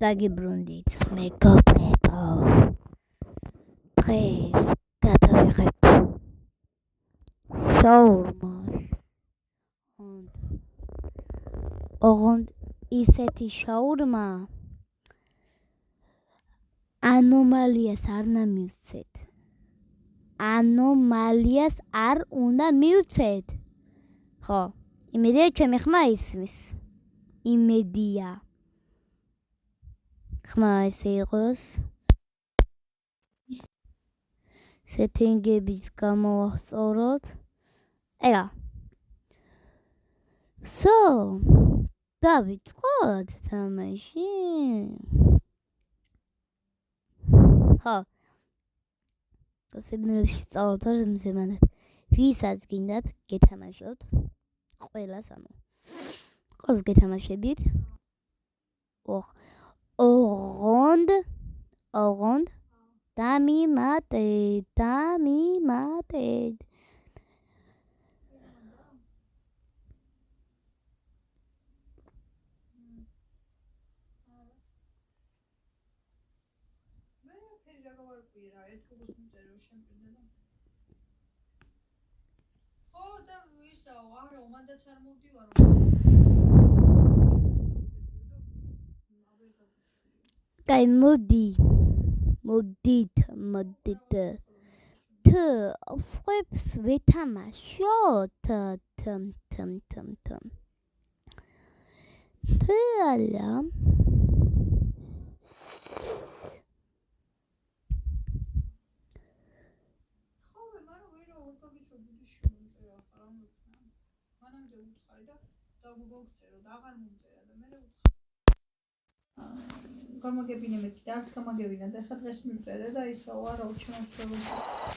დაგიბრუნდით მეგობრებო. დღეს გადავიღეთ შაურმას. ოღონდ ისეთი შაურმა ანომალიას არ მივცეთ. ანომალიას არ უნდა მივცეთ. ხო, იმედია ჩემი ხმა ისმის. იმედია. ხმა ესე იყოს. სეტინგების გამოვასწოროთ. ეგა. დავიწყოთ თამაში. ხო. სიბნელეში წავთ არ მზემანად. ვისაც გინდათ გეთამაშოთ. ყველას ანუ. ყველს გეთამაშებით. ოღონდ დამიმატეთ. Dai, მოდით. სხვებს ვეთამაშოთ. ფალა. გამაგებინე მე კიდე არც გამაგებინა და ხა დღეს მივწერე და ისაო არა უჩვენო.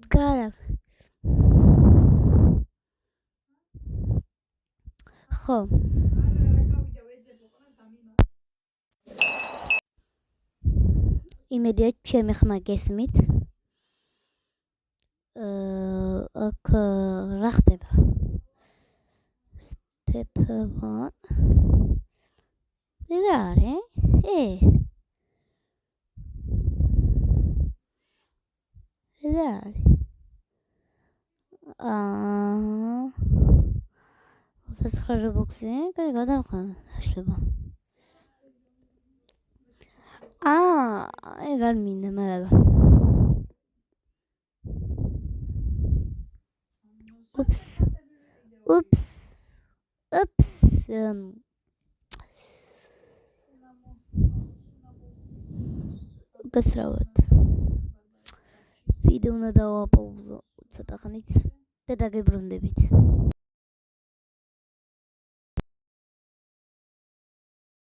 Gara. ხო. იმედია ჩემი ხმა გესმით. აქ რა ხდება? Step 1. ეს რა არის? ეს რა არის? სასხრე ბოქსი, კაი გადავხან, აშლება. ეგ არ მინდა, მაგრამ. Ups. გასრავად. ვიდეო უნდა დავაპაუზო ცოტა ხნით და დაგებრუნდებით.